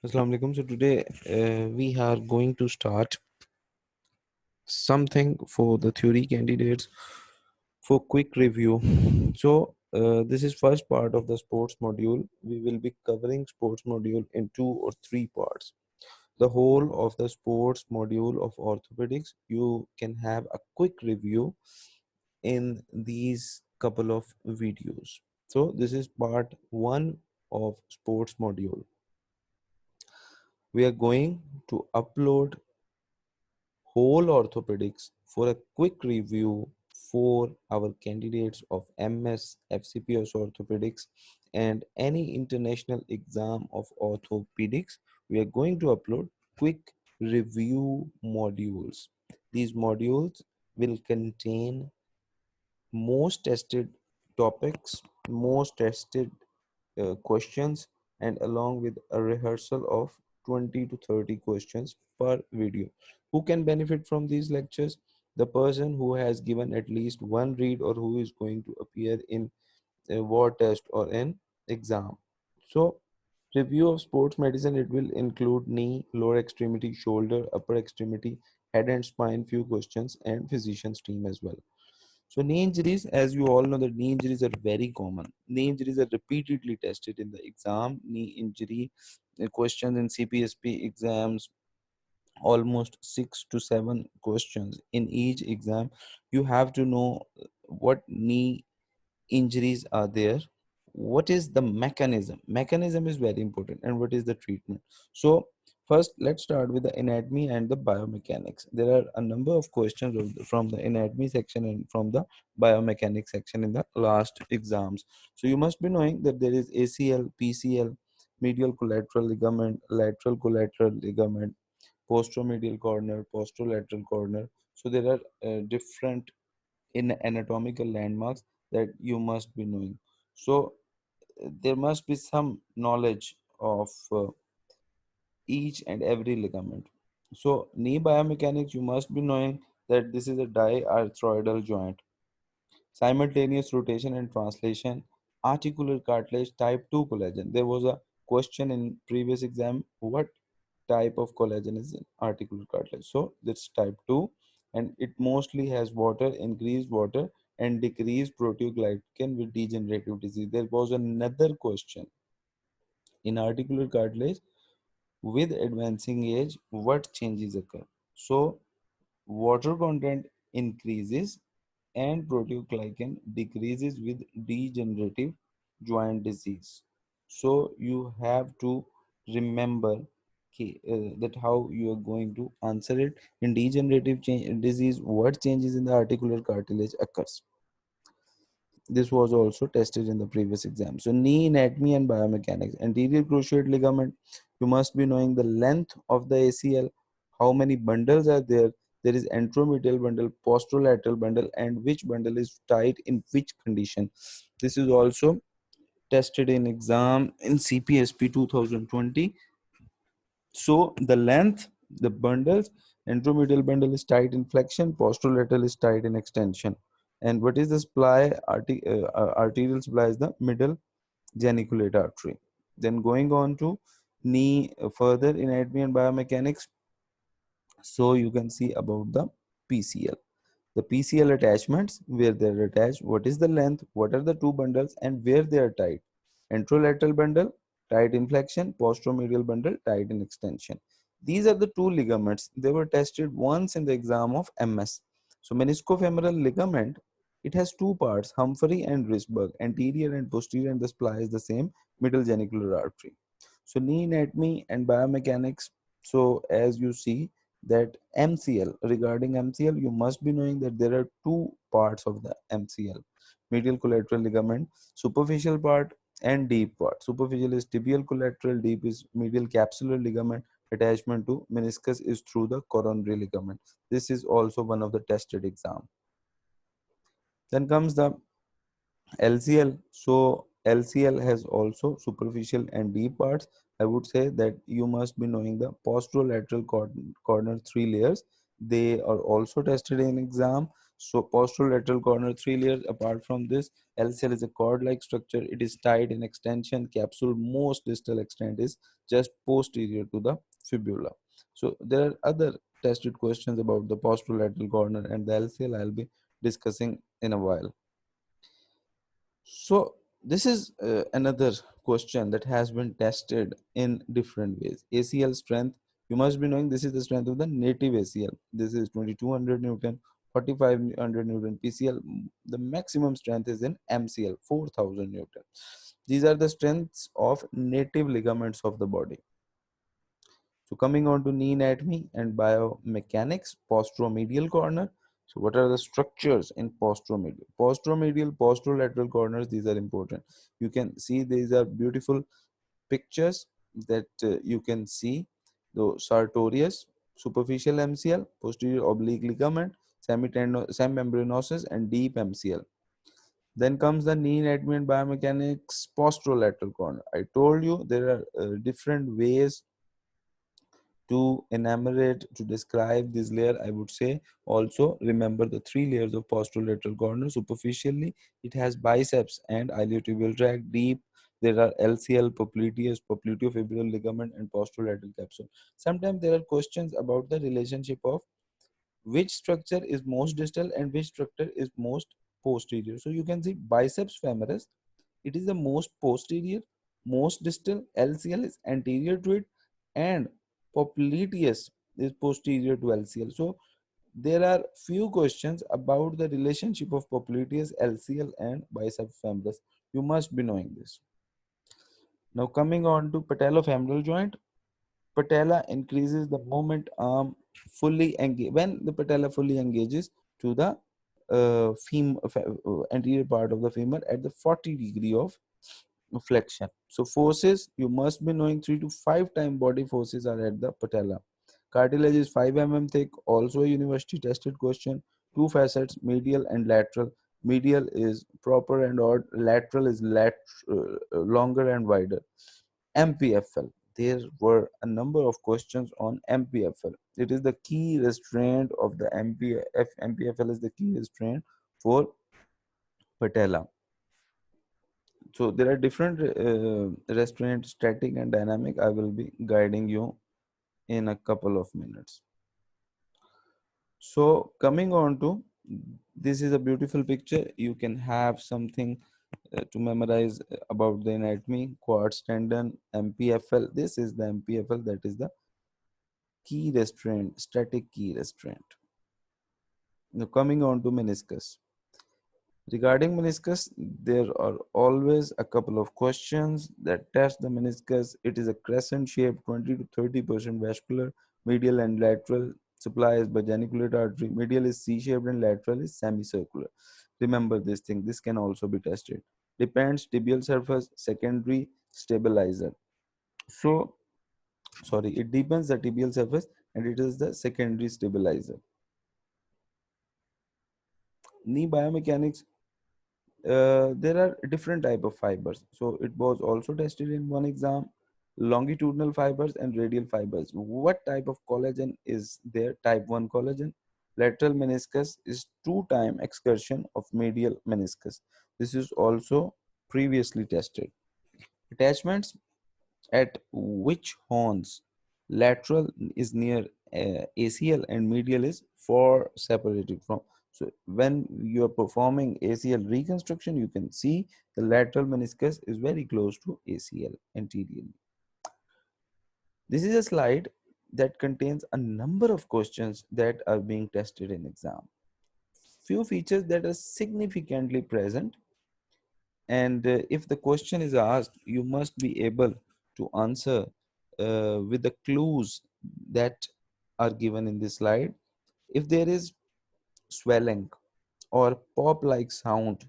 Assalamu alaikum. So today we are going to start something for the theory candidates for quick review. So this is first part of the sports module. We will be covering sports module in 2 or 3 parts. The whole of the sports module of orthopedics, you can have a quick review in these couple of videos. So this is part 1 of sports module. We are going to upload whole orthopedics for a quick review for our candidates of MS, FCPS orthopedics, and any international exam of orthopedics. We are going to upload quick review modules. These modules will contain most tested topics, most tested questions, and along with a rehearsal of 20 to 30 questions per video. Who can benefit from these lectures? The person who has given at least one read or who is going to appear in a war test or an exam. So, review of sports medicine, it will include knee, lower extremity, shoulder, upper extremity, head and spine, few questions, and physician's team as well. So knee injuries, as you all know, that knee injuries are very common. Knee injuries are repeatedly tested in the exam. Knee injury questions in CPSP exams, almost 6 to 7 questions in each exam. You have to know what knee injuries are there, what is the mechanism is very important, and what is the treatment. So first let's start with the anatomy and the biomechanics. There are a number of questions from the anatomy section and from the biomechanics section in the last exams. So you must be knowing that there is ACL, PCL, medial collateral ligament, lateral collateral ligament, posteromedial corner, posterolateral corner. So there are different in anatomical landmarks that you must be knowing. So there must be some knowledge of each and every ligament. So knee biomechanics, you must be knowing that this is a diarthroidal joint. Simultaneous rotation and translation, articular cartilage, type 2 collagen. There was a question in previous exam, what type of collagen is in articular cartilage? So that's type 2, and it mostly has water, increased water, and decreased proteoglycan with degenerative disease. There was another question in articular cartilage, with advancing age, what changes occur? So water content increases and proteoglycan decreases with degenerative joint disease. So you have to remember that how you are going to answer it. In degenerative disease, what changes in the articular cartilage occurs? This was also tested in the previous exam. So knee anatomy and biomechanics. Anterior cruciate ligament, you must be knowing the length of the ACL, how many bundles are there. There is anteromedial bundle, posterolateral bundle, and which bundle is tight in which condition. This is also tested in exam in CPSP 2020. So the length, the bundles, anteromedial bundle is tight in flexion, posterolateral is tight in extension. And what is the supply? Arterial supply is the middle geniculate artery. Then going on to knee, further in anatomy and biomechanics. So you can see about the PCL. The PCL attachments, where they're attached, what is the length, what are the two bundles, and where they are tight. Anterolateral bundle, tight in flexion, posteromedial bundle, tight in extension. These are the two ligaments. They were tested once in the exam of MS. So meniscofemoral ligament, it has two parts, Humphrey and Risberg, anterior and posterior, and the supply is the same, middle genicular artery. So knee anatomy and biomechanics. So as you see that MCL, regarding MCL, you must be knowing that there are two parts of the MCL, medial collateral ligament, superficial part and deep part. Superficial is tibial collateral, deep is medial capsular ligament. Attachment to meniscus is through the coronary ligament. This is also one of the tested exam. Then comes the LCL. So LCL has also superficial and deep parts. I would say that you must be knowing the posterolateral corner three layers. They are also tested in exam. So posterolateral corner, 3 layers. Apart from this, LCL is a cord-like structure. It is tied in extension capsule. Most distal extent is just posterior to the fibula. So there are other tested questions about the posterolateral corner and the LCL I'll be discussing in a while. So this is another question that has been tested in different ways. ACL strength, you must be knowing this is the strength of the native ACL. This is 2200 Newton, 4500 Newton PCL. The maximum strength is in MCL, 4000 Newton. These are the strengths of native ligaments of the body. So coming on to knee anatomy and biomechanics, posteromedial corner. So what are the structures in posteromedial? Posteromedial, posterolateral corners, these are important. You can see these are beautiful pictures that you can see. The sartorius, superficial MCL, posterior oblique ligament, semimembranosus and deep MCL. Then comes the knee anatomy and biomechanics, posterolateral corner. I told you there are different ways to enumerate, to describe this layer. I would say also remember the 3 layers of posterolateral corner. Superficially, it has biceps and iliotibial tract. Deep, there are LCL, popliteus, popliteofibular ligament, and posterolateral capsule. Sometimes there are questions about the relationship of which structure is most distal and which structure is most posterior. So you can see biceps femoris, it is the most posterior, most distal. LCL is anterior to it, and popliteus is posterior to LCL. So there are few questions about the relationship of popliteus, LCL, and biceps femoris. You must be knowing this. Now coming on to patellofemoral joint. Patella increases the moment arm fully engage when the patella fully engages to the anterior part of the femur at the 40 degree of flexion. So forces, you must be knowing 3 to 5 time body forces are at the patella. Cartilage is 5 mm thick, also a university tested question. Two facets, medial and lateral. Medial is proper and odd, lateral is longer and wider. MPFL. There were a number of questions on MPFL. It is the key restraint of the MPFL is the key restraint for patella. So there are different restraints, static and dynamic. I will be guiding you in a couple of minutes. So coming on to, this is a beautiful picture. You can have something to memorize about the anatomy. Quads tendon, MPFL. This is the MPFL, that is the key restraint, static key restraint. Now coming on to meniscus. Regarding meniscus, there are always a couple of questions that test the meniscus. It is a crescent shape, 20 to 30% vascular, medial and lateral. Supply is by geniculate artery. Medial is C-shaped and lateral is semicircular. Remember this thing. This can also be tested. Depends tibial surface, secondary stabilizer. So, sorry, it depends the tibial surface and it is the secondary stabilizer. Knee biomechanics, there are different type of fibers. So it was also tested in one exam, longitudinal fibers and radial fibers. What type of collagen is there? Type 1 collagen. Lateral meniscus is 2-time excursion of medial meniscus. This is also previously tested. Attachments, at which horns? Lateral is near ACL and medial is far separated from. So when you are performing ACL reconstruction, you can see the lateral meniscus is very close to ACL anteriorly. This is a slide that contains a number of questions that are being tested in exam. Few features that are significantly present, and if the question is asked, you must be able to answer with the clues that are given in this slide. If there is swelling or pop like sound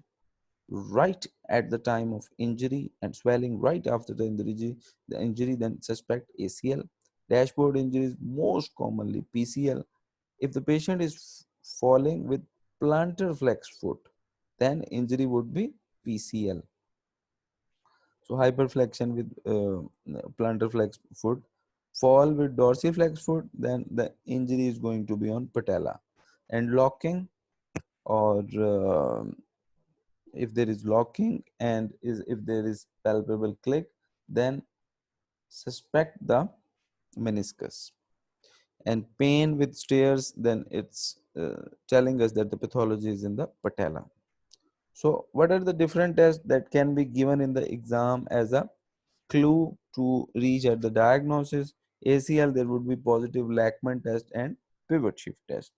right at the time of injury and swelling right after the injury, then suspect ACL. Dashboard injuries, most commonly PCL. If the patient is falling with plantar flex foot, then injury would be PCL. So hyperflexion with plantar flex foot, fall with dorsiflex foot, then the injury is going to be on patella. And locking, or if there is locking, and if there is palpable click, then suspect the meniscus. And pain with stairs, then it's telling us that the pathology is in the patella. So what are the different tests that can be given in the exam as a clue to reach at the diagnosis? ACL, there would be positive Lachman test and pivot shift test.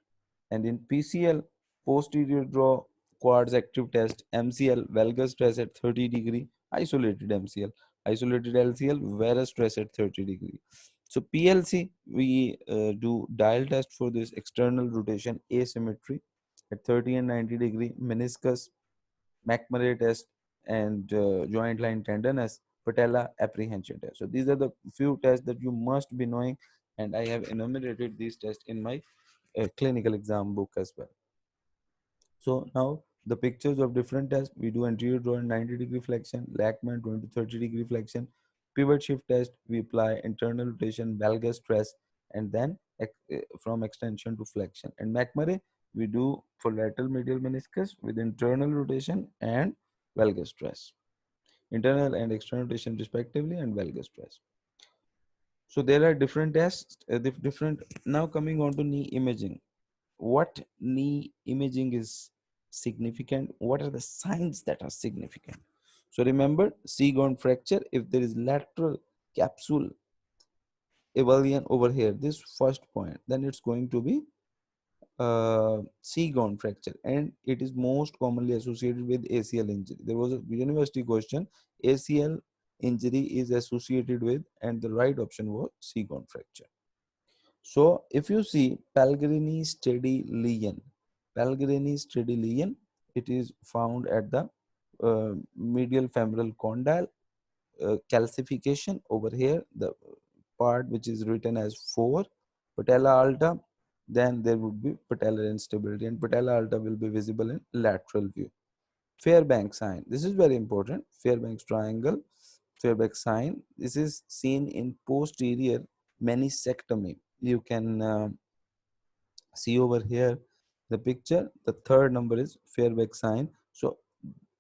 And in PCL, posterior draw quads active test, MCL, valgus stress at 30 degree, isolated MCL, isolated LCL, varus stress at 30 degree. So PLC, we do dial test for this external rotation asymmetry at 30 and 90 degree, meniscus, McMurray test, and joint line tenderness, patella apprehension test. So these are the few tests that you must be knowing, and I have enumerated these tests in my clinical exam book as well. So now the pictures of different tests, we do anterior draw 90-degree flexion, Lachman 20 to 30-degree flexion, pivot shift test, we apply internal rotation, valgus stress, and then from extension to flexion. And McMurray, we do for lateral medial meniscus with internal rotation and valgus stress, internal and external rotation respectively, and valgus stress. So there are different tests, different. Now coming on to knee imaging. What knee imaging is significant? What are the signs that are significant? So remember, C-gone fracture, if there is lateral capsule avulsion over here, this first point, then it's going to be C-gone fracture, and it is most commonly associated with ACL injury. There was a university question, ACL injury is associated with, and the right option was C-gone fracture. So if you see Pellegrini steady lesion, Pellegrini steady lesion, it is found at the medial femoral condyle, calcification over here, the part which is written as 4, patella alta, then there would be patellar instability, and patella alta will be visible in lateral view. Fairbanks sign, this is very important. Fairbanks triangle, Fairbanks sign, this is seen in posterior meniscectomy. You can see over here the picture, the third number is Fairbanks sign. So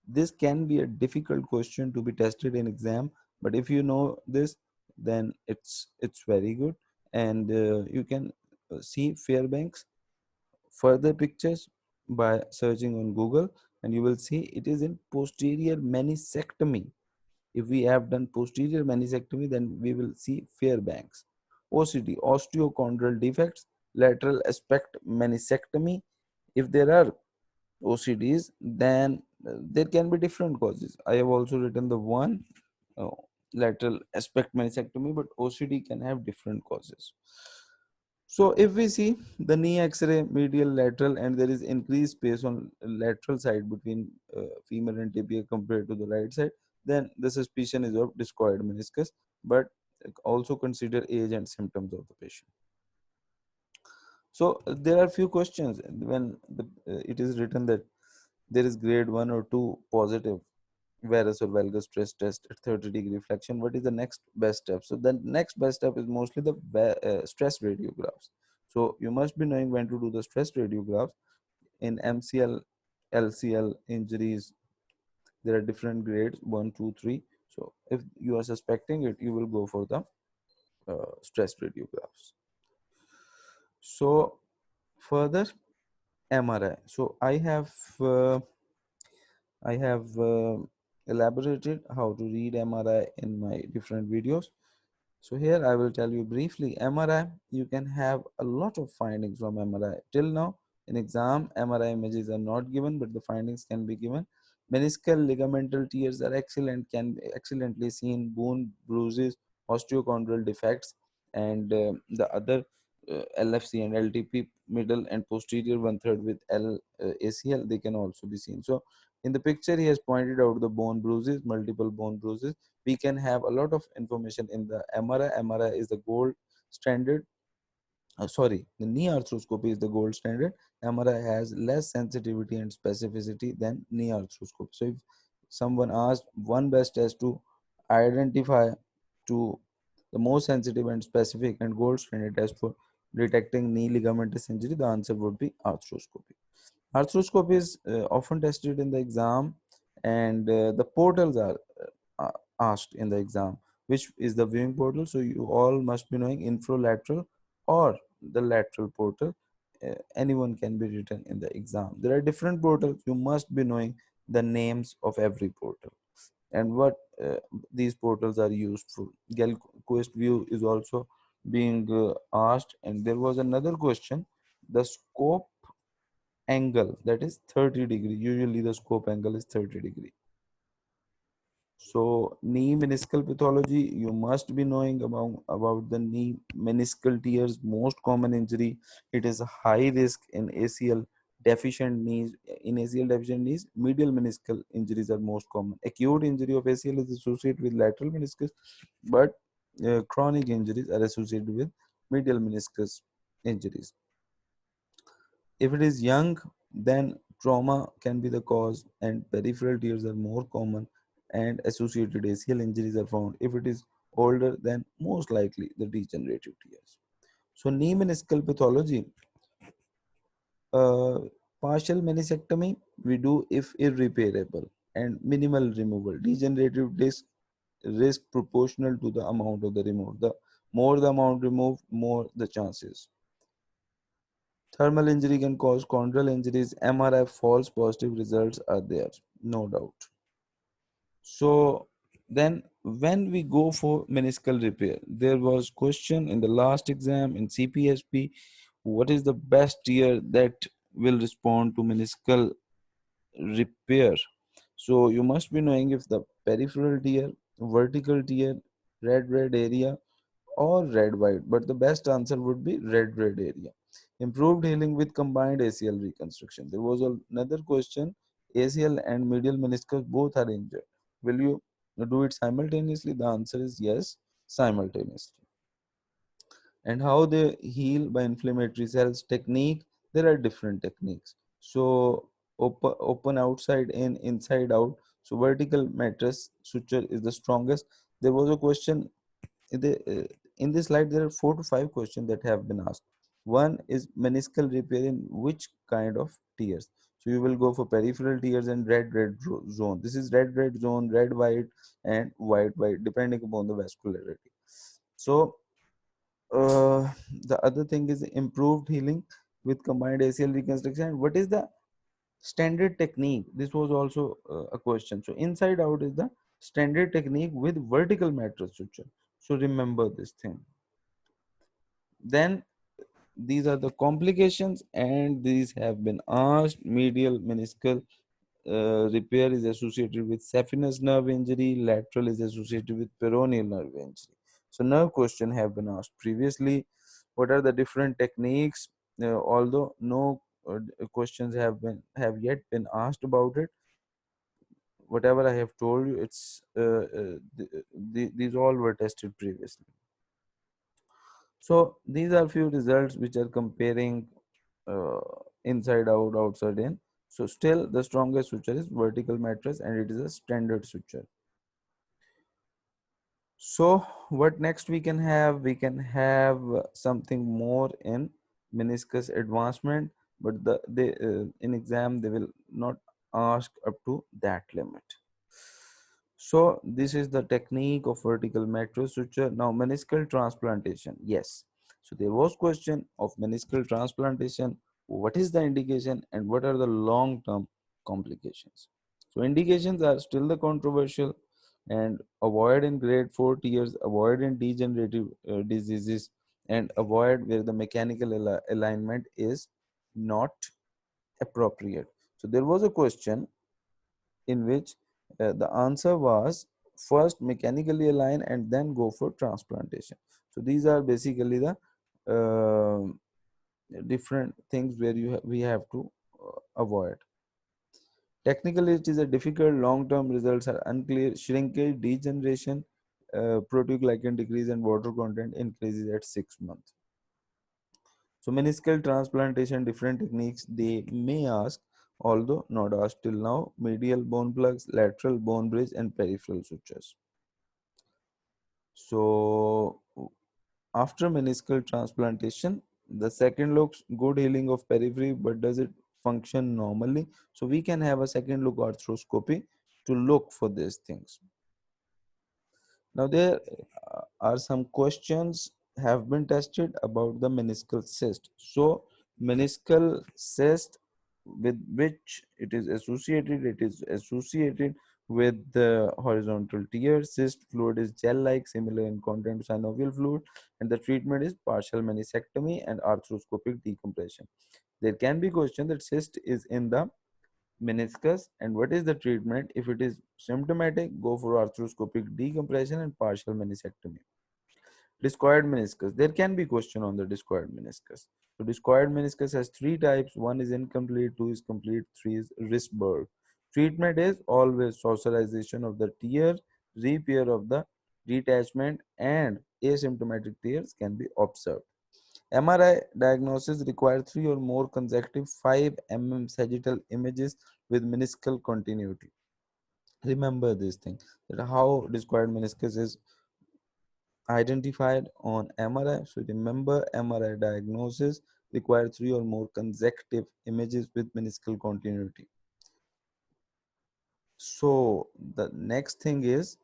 this can be a difficult question to be tested in exam, but if you know this, then it's very good. And you can see Fairbanks further pictures by searching on Google, and you will see it is in posterior meniscectomy. If we have done posterior meniscectomy, then we will see Fairbanks. OCD, osteochondral defects, lateral aspect meniscectomy. If there are OCDs, then there can be different causes. I have also written the one uh, lateral aspect meniscectomy, but OCD can have different causes. So if we see the knee X-ray, medial, lateral, and there is increased space on lateral side between femur and tibia compared to the right side, then the suspicion is of discoid meniscus, but also consider age and symptoms of the patient. So there are few questions when it is written that there is grade 1 or 2 positive varus or valgus stress test at 30-degree flexion. What is the next best step? So the next best step is mostly the stress radiographs. So you must be knowing when to do the stress radiographs. In MCL, LCL injuries, there are different grades, 1, 2, 3. So if you are suspecting it, you will go for the stress radiographs. So further, MRI. So I have elaborated how to read MRI in my different videos. So here I will tell you briefly. MRI, you can have a lot of findings from MRI. Till now, in exam, MRI images are not given, but the findings can be given. Meniscal ligamental tears are excellent, can be excellently seen. Bone bruises, osteochondral defects, and the other LFC and LTP, middle and posterior one third with ACL, they can also be seen. So in the picture, he has pointed out the bone bruises, multiple bone bruises. We can have a lot of information in the MRI. MRI is the gold standard. Sorry, the knee arthroscopy is the gold standard. MRI has less sensitivity and specificity than knee arthroscopy. So if someone asked one best test to identify to the most sensitive and specific and gold standard test for detecting knee ligamentous injury, the answer would be arthroscopy. Arthroscopy is often tested in the exam, and the portals are asked in the exam. Which is the viewing portal? So you all must be knowing infralateral or the lateral portal. Anyone can be written in the exam. There are different portals. You must be knowing the names of every portal and what these portals are used for. Quest view is also being asked, and there was another question: the scope angle, that is 30 degree. Usually the scope angle is 30 degree. So knee meniscal pathology, you must be knowing about the knee meniscal tears, most common injury. It is a high risk in ACL deficient knees. In ACL deficient knees, medial meniscal injuries are most common. Acute injury of ACL is associated with lateral meniscus, but chronic injuries are associated with medial meniscus injuries. If it is young, then trauma can be the cause, and peripheral tears are more common, and associated ACL injuries are found. If it is older, then most likely the degenerative tears. So, knee meniscal pathology, uh, partial meniscectomy we do if irreparable, and minimal removal. Degenerative disc risk proportional to the amount of the removed. The more the amount removed, more the chances. Thermal injury can cause chondral injuries. MRI false positive results are there, no doubt. So then when we go for meniscal repair, there was question in the last exam in CPSP, what is the best tear that will respond to meniscal repair? So you must be knowing if the peripheral tear, vertical tear, red area, or red white, but the best answer would be red area. Improved healing with combined ACL reconstruction. There was another question: ACL and medial meniscus both are injured, will you do it simultaneously? The answer is yes, simultaneously. And how they heal by inflammatory cells. Technique, there are different techniques. So open outside in, inside out. So vertical mattress suture is the strongest. There was a question in this slide. There are 4 to 5 questions that have been asked. One is meniscal repair in which kind of tears? So you will go for peripheral tears and red zone. This is red zone, red white, and white depending upon the vascularity. So the other thing is improved healing with combined ACL reconstruction. What is the standard technique? This was also a question. So inside out is the standard technique with vertical mattress suture. So remember this thing. Then these are the complications, and these have been asked. Medial meniscal repair is associated with saphenous nerve injury. Lateral is associated with peroneal nerve injury. So nerve question have been asked previously. What are the different techniques? Although no questions have yet been asked about it, whatever I have told you, it's these all were tested previously. So these are few results which are comparing uh, inside out, outside in. So still the strongest suture is vertical mattress, and it is a standard suture. So what next we can have? We can have something more in meniscus advancement, but they in exam they will not ask up to that limit. So this is the technique of vertical macro suture. Now meniscal transplantation. Yes. So there was question of meniscal transplantation. What is the indication and what are the long-term complications? So indications are still the controversial, and avoid in grade 4 tears, avoid in degenerative diseases, and avoid where the mechanical alignment is not appropriate. So there was a question in which the answer was first mechanically align and then go for transplantation. So these are basically the uh, different things where we have to avoid. Technically, it is a difficult. Long-term results are unclear. Shrinkage, degeneration, proteoglycan decrease, and water content increases at 6 months. So meniscal transplantation, different techniques they may ask, although not asked till now: medial bone plugs, lateral bone bridge, and peripheral sutures. So after meniscal transplantation, the second looks good healing of periphery, but does it function normally. So we can have a second look arthroscopy to look for these things. Now there are some questions have been tested about the meniscal cyst. So meniscal cyst, with which it is associated with the horizontal tear. Cyst fluid is gel-like, similar in content to synovial fluid, and the treatment is partial meniscectomy and arthroscopic decompression. There can be question that cyst is in the meniscus, and what is the treatment? If it is symptomatic, go for arthroscopic decompression and partial meniscectomy. Discoid meniscus. There can be question on the discoid meniscus. So discoid meniscus has three types. One is incomplete, two is complete, three is Risberg. Treatment is always saucerization of the tear, repair of the detachment, and asymptomatic tears can be observed. MRI diagnosis requires 3 or more consecutive 5 mm sagittal images with meniscal continuity. Remember this thing, that how discoid meniscus is identified on MRI. So remember, MRI diagnosis requires 3 or more consecutive images with meniscal continuity. So the next thing is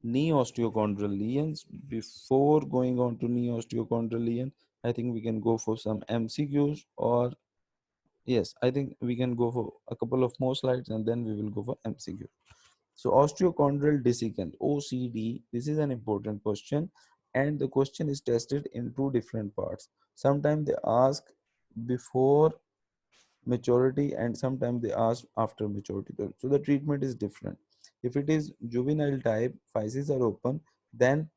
knee osteochondral lesions. Before going on to knee osteochondral lesion, I think we can go for some MCQs, or yes, I think we can go for a couple of more slides and then we will go for MCQ. So osteochondral dissecant, OCD, this is an important question, and the question is tested in two different parts. Sometimes they ask before maturity and sometimes they ask after maturity. So the treatment is different. If it is juvenile type, physes are open, then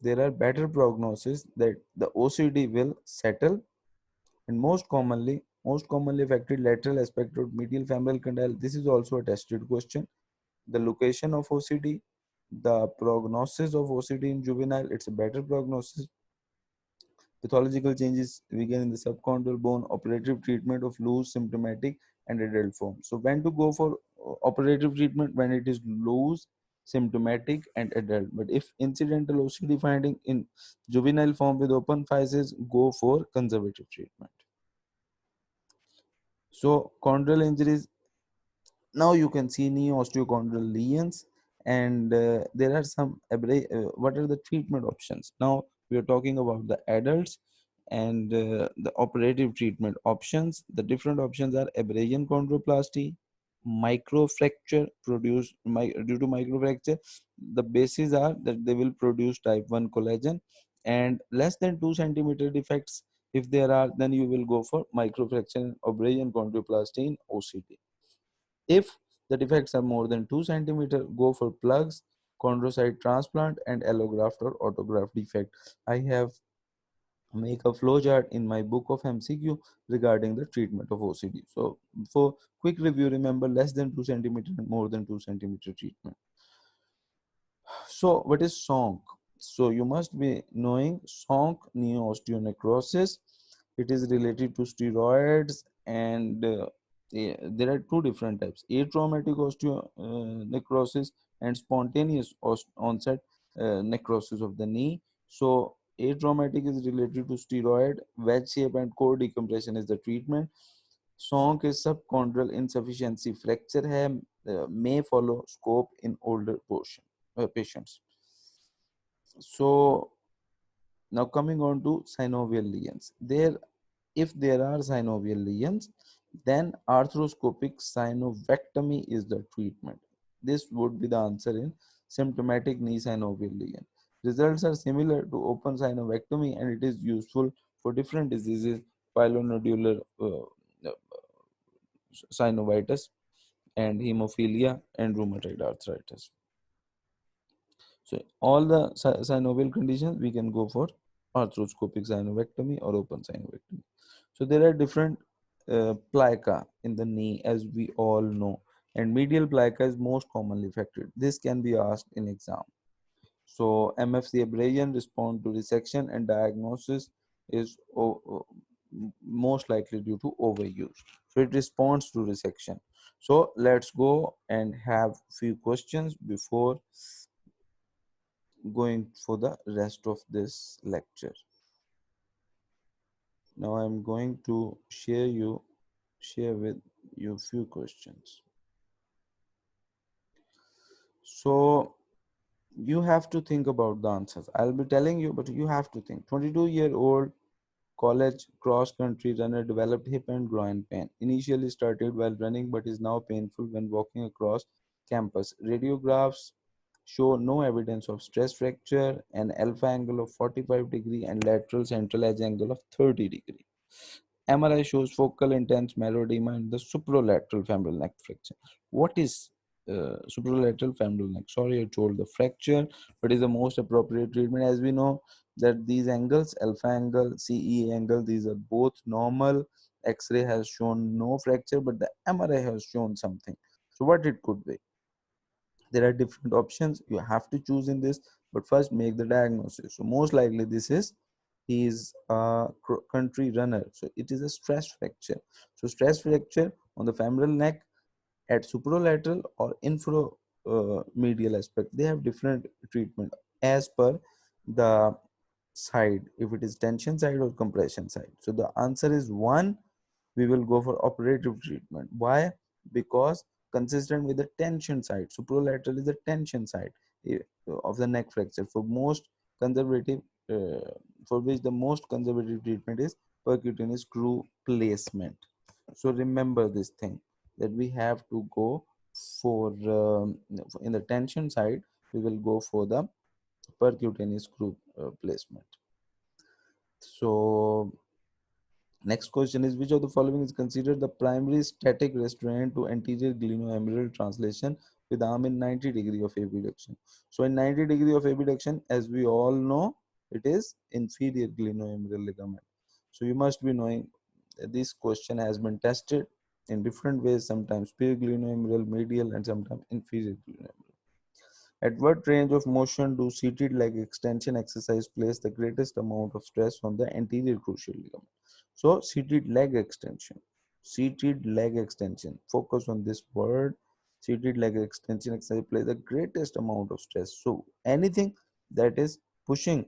there are better prognosis that the OCD will settle, and most commonly affected lateral aspect of medial femoral condyle. This is also a tested question. The location of OCD, the prognosis of OCD in juvenile, it's a better prognosis. Pathological changes begin in the subchondral bone. Operative treatment of loose, symptomatic, and adult form. So when to go for operative treatment? When it is loose, symptomatic, and adult. But if incidental OCD finding in juvenile form with open physes, go for conservative treatment. So chondral injuries, now you can see knee osteochondral lesions, and there are some what are the treatment options? Now we are talking about the adults and the operative treatment options. The different options are abrasion chondroplasty, microfracture produced due to microfracture. The bases are that they will produce type 1 collagen, and less than 2 centimeter defects, if there are, then you will go for microfracture and abrasion chondroplasty in OCD. If the defects are more than 2 centimeter, go for plugs, chondrocyte transplant, and allograft or autograft defect. I have make a flow chart in my book of MCQ regarding the treatment of OCD. So for quick review, remember less than 2 centimeter and more than 2 centimeter treatment. So what is SONC? So you must be knowing SONC, neo-osteonecrosis. It is related to steroids, and there are two different types: atraumatic osteonecrosis and spontaneous onset necrosis of the knee. So atraumatic is related to steroid, wedge shape and core decompression is the treatment. SONC is subchondral insufficiency fracture may follow scope in older patients. So now coming on to synovial lesions. If there are synovial lesions, then arthroscopic synovectomy is the treatment. This would be the answer in symptomatic knee synovial lesion. Results are similar to open synovectomy, and it is useful for different diseases: pyelonodular synovitis and hemophilia and rheumatoid arthritis. So all the synovial conditions, we can go for arthroscopic synovectomy or open synovectomy. So there are different plica in the knee, as we all know, and medial plica is most commonly affected. This can be asked in exam. So MFC abrasion respond to resection, and diagnosis is most likely due to overuse. So it responds to resection. So let's go and have few questions before going for the rest of this lecture. Now I'm going to share with you few questions. So you have to think about the answers. I'll be telling you, but you have to think. 22-year-old college cross-country runner developed hip and groin pain. Initially started while running, but is now painful when walking across campus. Radiographs show no evidence of stress fracture, an alpha angle of 45 degree and lateral central edge angle of 30 degree. MRI shows focal intense marrow edema in the supralateral femoral neck fracture. What is supralateral femoral neck? Sorry, I told the fracture, but is the most appropriate treatment. As we know that these angles, alpha angle, CE angle, these are both normal. X-ray has shown no fracture, but the MRI has shown something. So what it could be? There are different options. You have to choose in this, but first make the diagnosis. So most likely this is he is a country runner, so it is a stress fracture. So stress fracture on the femoral neck at superolateral or infra medial aspect, they have different treatment as per the side, if it is tension side or compression side. So the answer is one, we will go for operative treatment. Why? Because consistent with the tension side. Superolateral is the tension side eh, of the neck fracture. For most conservative, uh, for which the most conservative treatment is percutaneous screw placement. So remember this thing, that we have to go for in the tension side, we will go for the percutaneous screw placement. So next question is, which of the following is considered the primary static restraint to anterior glenohumeral translation with arm in 90 degree of abduction? So in 90 degree of abduction, as we all know, it is inferior glenohumeral ligament. So you must be knowing that this question has been tested in different ways, sometimes superior glenohumeral, medial, and sometimes inferior glenohumeral. At what range of motion do seated leg extension exercise place the greatest amount of stress on the anterior cruciate ligament? So seated leg extension, focus on this word. Seated leg extension exercise plays the greatest amount of stress. So anything that is pushing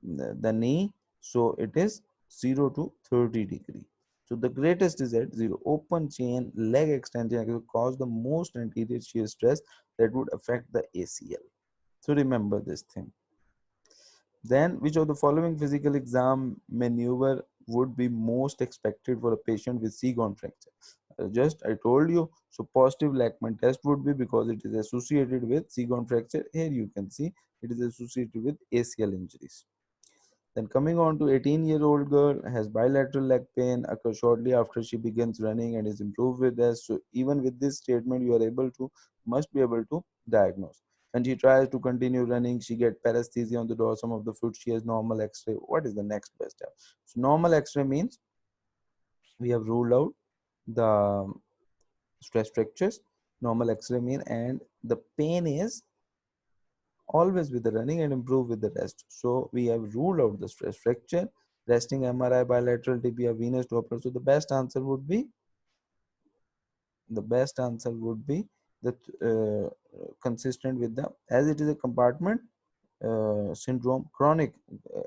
the knee, so it is 0 to 30 degree. So the greatest is at 0. Open chain leg extension will cause the most anterior shear stress that would affect the ACL. So remember this thing. Then, which of the following physical exam maneuver would be most expected for a patient with C-gone fracture? Just I told you, so positive Lachman test would be, because it is associated with C-gone fracture. Here you can see it is associated with ACL injuries. Then coming on to 18-year-old girl has bilateral leg pain occurs shortly after she begins running and is improved with this. So even with this statement, you are must be able to diagnose. When she tries to continue running, she gets paresthesia on the dorsum of the foot. She has normal X-ray. What is the next best step? So normal X-ray means we have ruled out the stress fractures. Normal X-ray mean, and the pain is always with the running and improve with the rest. So we have ruled out the stress fracture, resting MRI, bilateral tibia, venous Doppler. So the best answer would be that consistent with the, as it is a compartment syndrome, chronic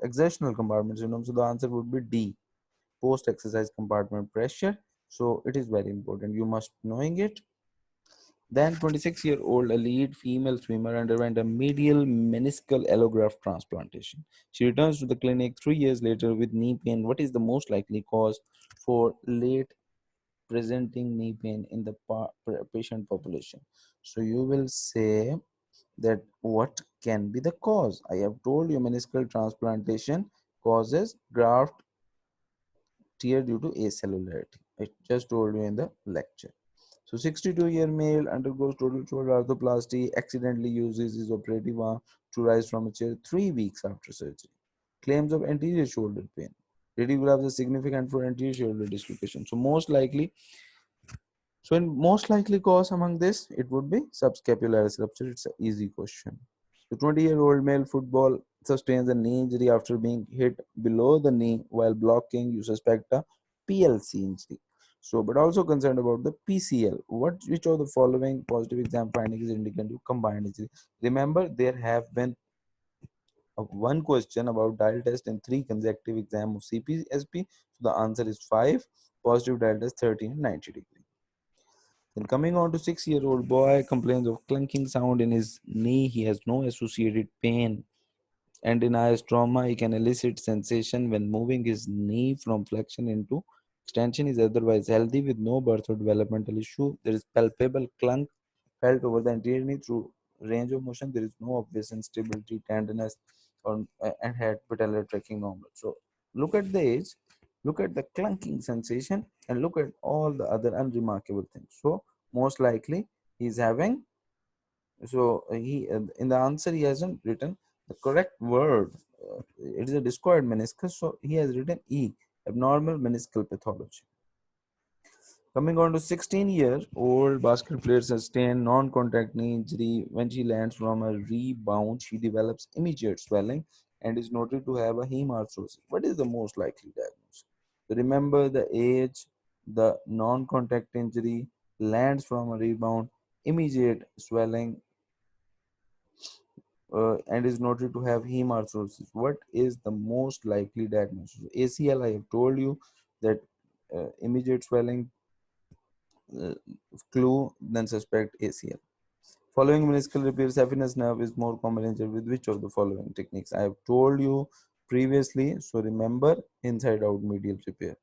exertional compartment syndrome. So the answer would be D, post exercise compartment pressure. So it is very important. You must knowing it. Then 26-year-old elite female swimmer underwent a medial meniscal allograft transplantation. She returns to the clinic 3 years later with knee pain. What is the most likely cause for late presenting knee pain in the patient population? So you will say that what can be the cause? I have told you meniscal transplantation causes graft tear due to acellularity. I just told you in the lecture. So 62-year male undergoes total shoulder arthroplasty, accidentally uses his operative arm to rise from a chair 3 weeks after surgery. Claims of anterior shoulder pain. Radiographs are significant for anterior shoulder dislocation. So most likely cause among this, it would be subscapularis rupture. It's an easy question. The 20-year-old male football sustains a knee injury after being hit below the knee while blocking. You suspect a PLC injury. So, but also concerned about the PCL. Which of the following positive exam findings indicate combined injury? Remember, there have been one question about dial test in 3 consecutive exam of CPSP. So the answer is 5. Positive delta is 30 and 90 degrees. Then coming on to 6-year-old boy complains of clunking sound in his knee. He has no associated pain and denies trauma. He can elicit sensation when moving his knee from flexion into extension. Is otherwise healthy with no birth or developmental issue. There is palpable clunk felt over the anterior knee through range of motion. There is no obvious instability, tenderness, or and head patellar tracking normal. So look at the age, look at the clunking sensation, and look at all the other unremarkable things. So most likely he's having. So he in the answer he hasn't written the correct word. It is a discoid meniscus, so he has written E, abnormal meniscal pathology. Coming on to 16-year-old basket player sustained non-contact knee injury. When she lands from a rebound, she develops immediate swelling and is noted to have a hemarthrosis. What is the most likely diagnosis? So remember the age, the non-contact injury, lands from a rebound, immediate swelling, and is noted to have hemarthrosis. What is the most likely diagnosis? ACL, I have told you that immediate swelling, uh, clue, then suspect ACL. Following meniscal repair, saphenous nerve is more common injured with which of the following techniques? I have told you previously, so remember inside out medial repair.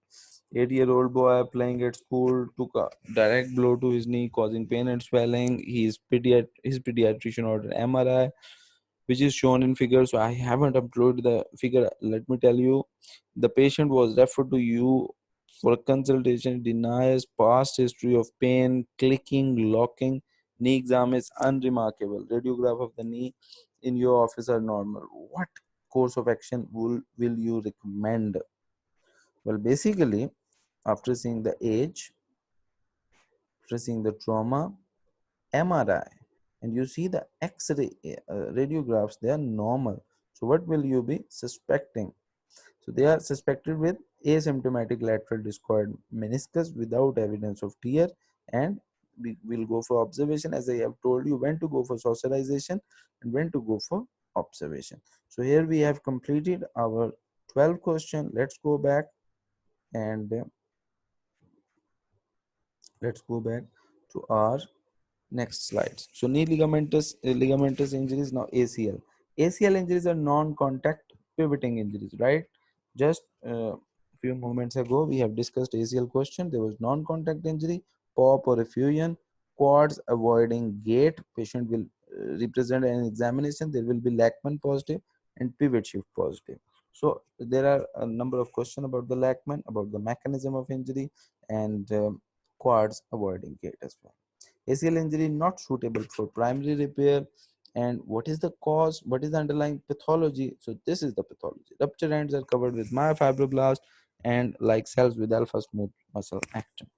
8-year-old boy playing at school took a direct blow to his knee, causing pain and swelling. His pediatrician ordered MRI, which is shown in figure. So I haven't uploaded the figure. Let me tell you, the patient was referred to you for consultation, denies past history of pain, clicking, locking. Knee exam is unremarkable. Radiograph of the knee in your office are normal. What course of action will you recommend? Well, basically, after seeing the age, after seeing the trauma, MRI, and you see the X-ray radiographs, they are normal. So what will you be suspecting? So they are suspected with asymptomatic lateral discoid meniscus without evidence of tear, and we will go for observation, as I have told you when to go for socialization and when to go for observation. So here we have completed our 12 question. Let's go back and let's go back to our next slides. So knee ligamentous injuries, now ACL. ACL injuries are non-contact pivoting injuries, right? Just few moments ago we have discussed ACL question. There was non-contact injury, pop or effusion, quads avoiding gait. Patient will represent an examination. There will be Lachman positive and pivot shift positive. So there are a number of questions about the Lachman, about the mechanism of injury, and quads avoiding gait as well. ACL injury not suitable for primary repair. And what is the cause? What is the underlying pathology? So this is the pathology. Rupture ends are covered with myofibroblast and like cells with alpha smooth muscle actin.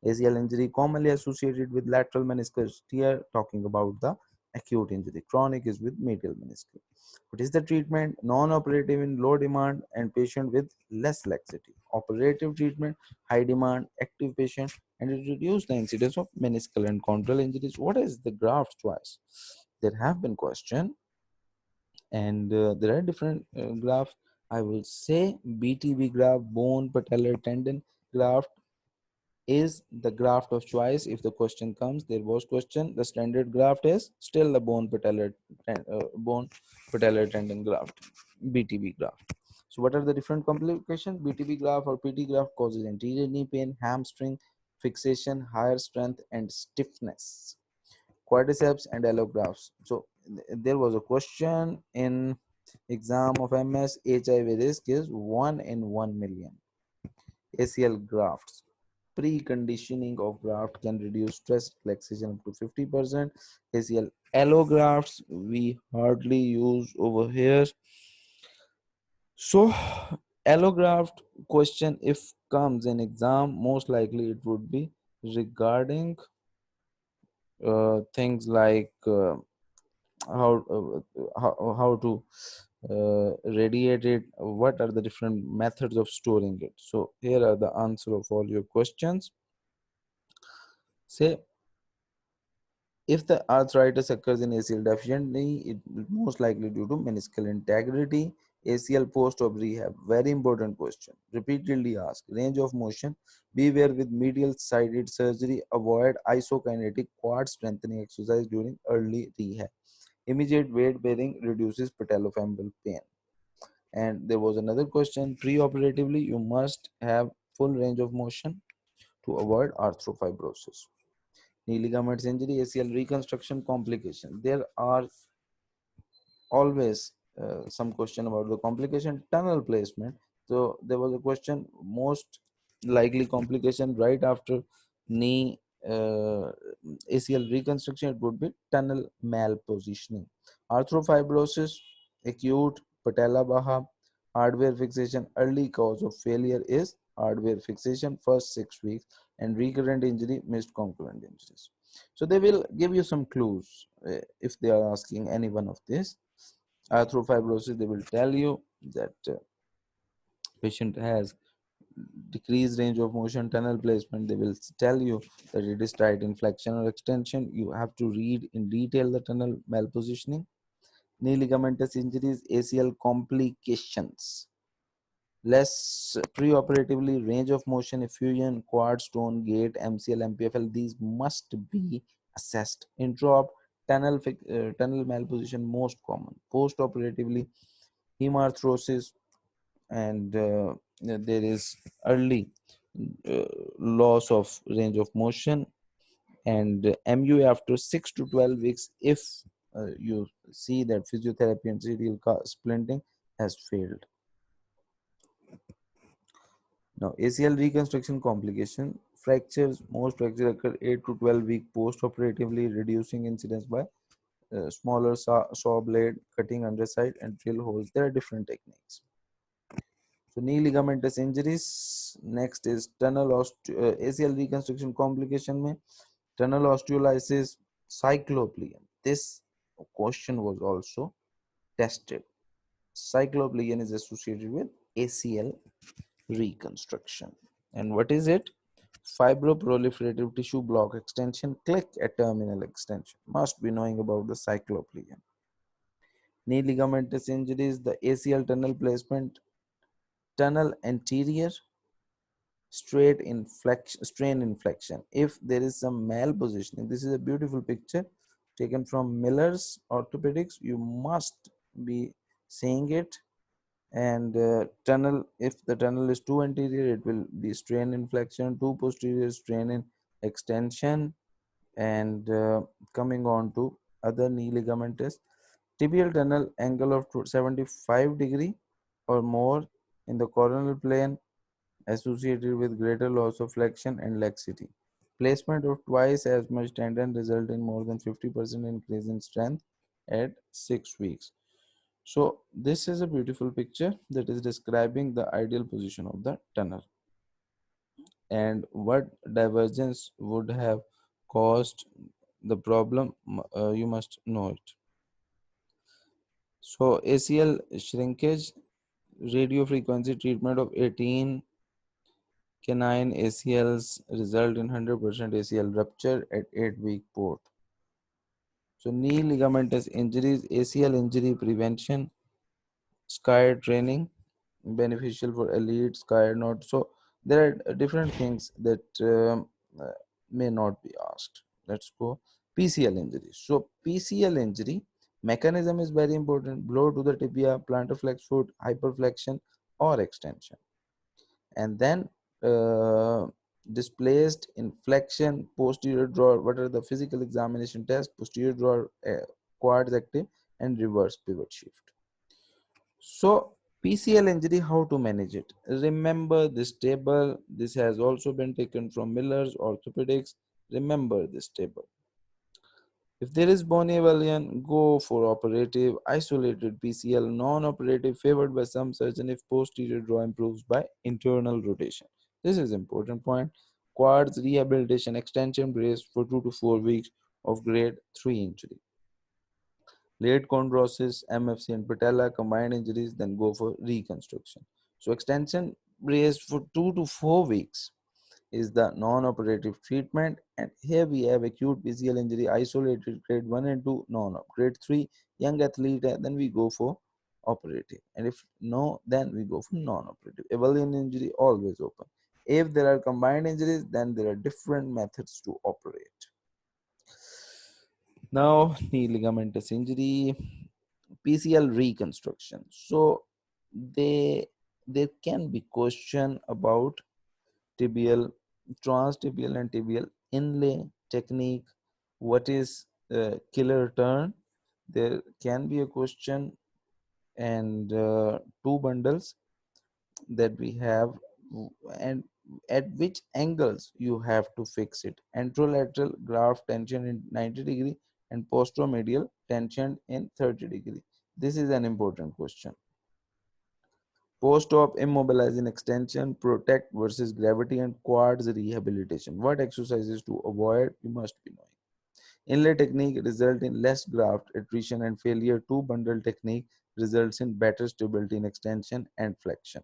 ACL injury commonly associated with lateral meniscus tear, talking about the acute injury. Chronic is with medial meniscus. What is the treatment? Non-operative in low demand and patient with less laxity. Operative treatment, high demand, active patient, and it reduces the incidence of meniscal and chondral injuries. What is the graft choice? There have been questions, and there are different grafts. I will say BTB graft, bone patellar tendon graft, is the graft of choice. If the question comes, there was question, the standard graft is still the bone patellar tendon graft, BTB graft. So what are the different complications? BTB graft or PT graft causes anterior knee pain, hamstring fixation, higher strength and stiffness, quadriceps and allografts. So there was a question in exam of MS. HIV risk is 1 in 1 million. ACL grafts, preconditioning of graft can reduce stress relaxation up to 50%. ACL allografts we hardly use over here. So allograft question, if comes in exam, most likely it would be regarding things like how to radiate it, what are the different methods of storing it. So here are the answer of all your questions. Say, if the arthritis occurs in ACL deficient knee, it is most likely due to meniscal integrity. ACL post-op rehab, very important question, repeatedly asked. Range of motion, beware with medial-sided surgery, avoid isokinetic quad strengthening exercise during early rehab. Immediate weight bearing reduces patellofemoral pain. And there was another question, pre-operatively, you must have full range of motion to avoid arthrofibrosis. Knee ligaments injury, ACL reconstruction complication. There are always some question about the complication. Tunnel placement, so there was a question, most likely complication right after knee ACL reconstruction, it would be tunnel malpositioning. Arthrofibrosis, acute patella baha, hardware fixation. Early cause of failure is hardware fixation first 6 weeks, and recurrent injury, missed concurrent injuries. So they will give you some clues if they are asking any one of this. Arthrofibrosis, they will tell you that patient has decreased range of motion. Tunnel placement, they will tell you that it is tight in flexion or extension. You have to read in detail the tunnel malpositioning. Knee ligamentous injuries, ACL complications. Less preoperatively, range of motion, effusion, quad stone, gait, MCL, MPFL, these must be assessed. Intraop, tunnel malposition, most common. Post-operatively, hemarthrosis, and there is early uh, loss of range of motion, and MU after 6 to 12 weeks if you see that physiotherapy and serial splinting has failed. Now, ACL reconstruction complication, fractures, most fractures occur 8 to 12 weeks post-operatively, reducing incidence by smaller saw blade, cutting underside, and drill holes. There are different techniques. So knee ligamentous injuries. Next is ACL reconstruction complication में tunnel osteolysis, cycloplea. This question was also tested. Cycloplea is associated with ACL reconstruction. And what is it? Fibroproliferative tissue block extension, click at terminal extension. Must be knowing about the cycloplea. Knee ligamentous injuries, the ACL tunnel placement, tunnel anterior, strain inflection. If there is some malpositioning, this is a beautiful picture taken from Miller's Orthopedics. You must be seeing it. And tunnel, if the tunnel is too anterior, it will be strain inflection, too posterior, strain in extension. And coming on to other knee ligamentous, tibial tunnel angle of 75 degree or more in the coronal plane, associated with greater loss of flexion and laxity. Placement of twice as much tendon result in more than 50% increase in strength at 6 weeks. So this is a beautiful picture that is describing the ideal position of the tunnel and what divergence would have caused the problem. You must know it. So ACL shrinkage, radio frequency treatment of 18 canine ACLs result in 100% ACL rupture at 8-week port. So knee ligamentous injuries, ACL injury prevention, skier training, beneficial for elite, skier not. So there are different things that may not be asked. Let's go. PCL injury. So PCL injury mechanism is very important. Blow to the tibia, plantar flex foot, hyperflexion or extension. And then displaced inflection, posterior drawer. What are the physical examination tests? Posterior drawer, quads active, and reverse pivot shift. So PCL injury, how to manage it? Remember this table. This has also been taken from Miller's Orthopedics. Remember this table. If there is bony avulsion, go for operative. Isolated PCL, non-operative, favored by some surgeon if posterior draw improves by internal rotation. This is important point. Quads rehabilitation, extension brace for 2 to 4 weeks of grade 3 injury. Late chondrosis, MFC and patella combined injuries, then go for reconstruction. So extension brace for 2 to 4 weeks is the non-operative treatment, and here we have acute PCL injury, isolated grade 1 and 2, non-op. Grade 3, young athlete, and then we go for operative, and if no, then we go for non-operative. Abelian injury always open. If there are combined injuries, then there are different methods to operate. Now, knee ligamentous injury, PCL reconstruction. So there can be question about tibial, transtibial and tibial inlay technique. What is killer turn? There can be a question, and two bundles that we have, and at which angles you have to fix it. Anterolateral graft tension in 90 degree and posteromedial tension in 30 degree. This is an important question. Post-op immobilizing extension, protect versus gravity, and quads rehabilitation. What exercises to avoid? You must be knowing. Inlay technique result in less graft attrition and failure. Two bundle technique results in better stability in extension and flexion.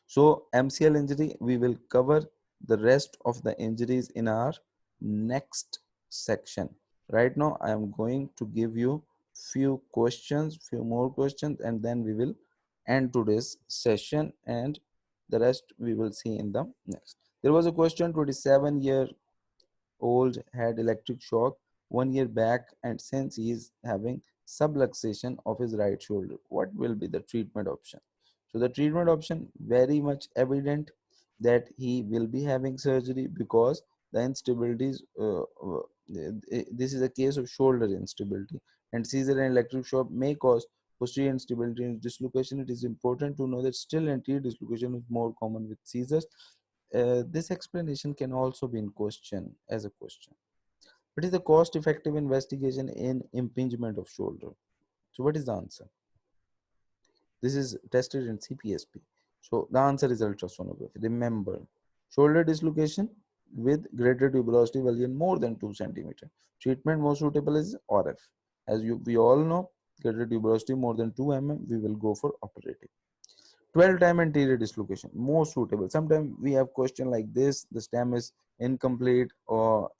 So MCL injury, we will cover the rest of the injuries in our next section. Right now, I am going to give you few more questions, and then we will end today's session, and the rest we will see in the next. There was a question, 27-year-old had electric shock 1 year back, and since he is having subluxation of his right shoulder, what will be the treatment option? So the treatment option very much evident that he will be having surgery, because the instabilities, this is a case of shoulder instability, and seizure and electric shock may cause posterior instability and dislocation. It is important to know that still anterior dislocation is more common with seizures. This explanation can also be in question as a question. What is the cost effective investigation in impingement of shoulder? So what is the answer? This is tested in CPSP. So the answer is ultrasonography. Remember, shoulder dislocation with greater tuberosity value more than 2 centimeter. Treatment most suitable is RF. As we all know, greater tuberosity more than 2 mm, we will go for operative. 12 time anterior dislocation, most suitable. Sometimes we have question like this, the stem is incomplete,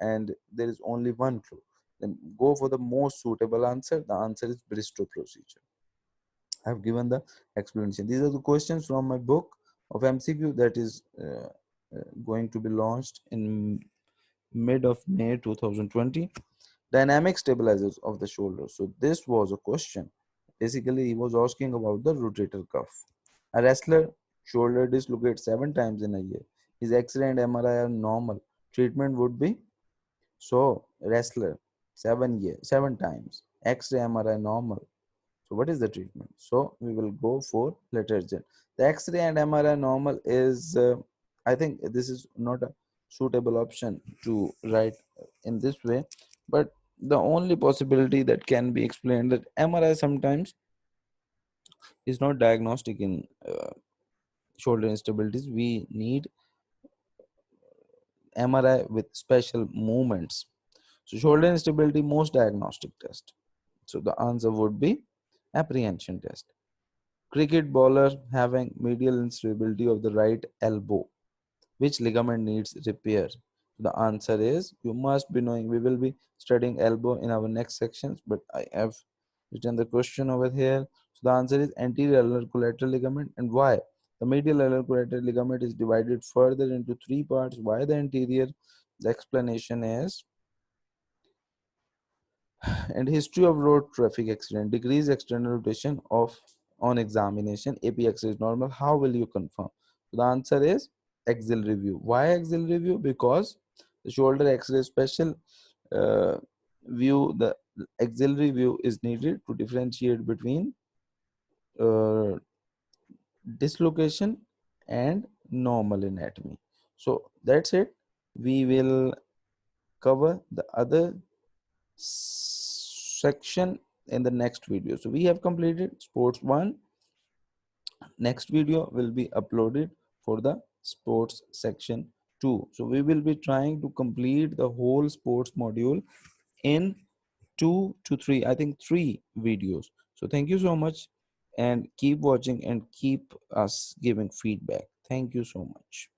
and there is only one clue. Then go for the most suitable answer. The answer is Bristow procedure. I have given the explanation. These are the questions from my book of MCQ that is going to be launched in mid of May 2020. Dynamic stabilizers of the shoulder. So this was a question. Basically, he was asking about the rotator cuff. A wrestler shoulder dislocates 7 times in a year. His X-ray and MRI are normal. Treatment would be, so wrestler 7 times. X-ray MRI normal. So what is the treatment? So we will go for Letergen. The X-ray and MRI normal is, I think this is not a suitable option to write in this way, but the only possibility that can be explained that MRI sometimes is not diagnostic in shoulder instabilities. We need MRI with special movements. So shoulder instability, most diagnostic test. So the answer would be apprehension test. Cricket bowler having medial instability of the right elbow. Which ligament needs repair? The answer is, you must be knowing. We will be studying elbow in our next sections, but I have written the question over here. So the answer is anterior ulnar collateral ligament. And why? The medial ulnar collateral ligament is divided further into 3 parts. Why the anterior? The explanation is, and history of road traffic accident, decrease external rotation of on examination, APX is normal. How will you confirm? The answer is axial review. Why axial review? Because the shoulder X-ray special view, the axillary view is needed to differentiate between uh, dislocation and normal anatomy. So that's it. We will cover the other section in the next video. So we have completed sports 1. Next video will be uploaded for the sports section 2. So we will be trying to complete the whole sports module in 2 to 3, I think 3 videos. So thank you so much, and keep watching and keep us giving feedback. Thank you so much.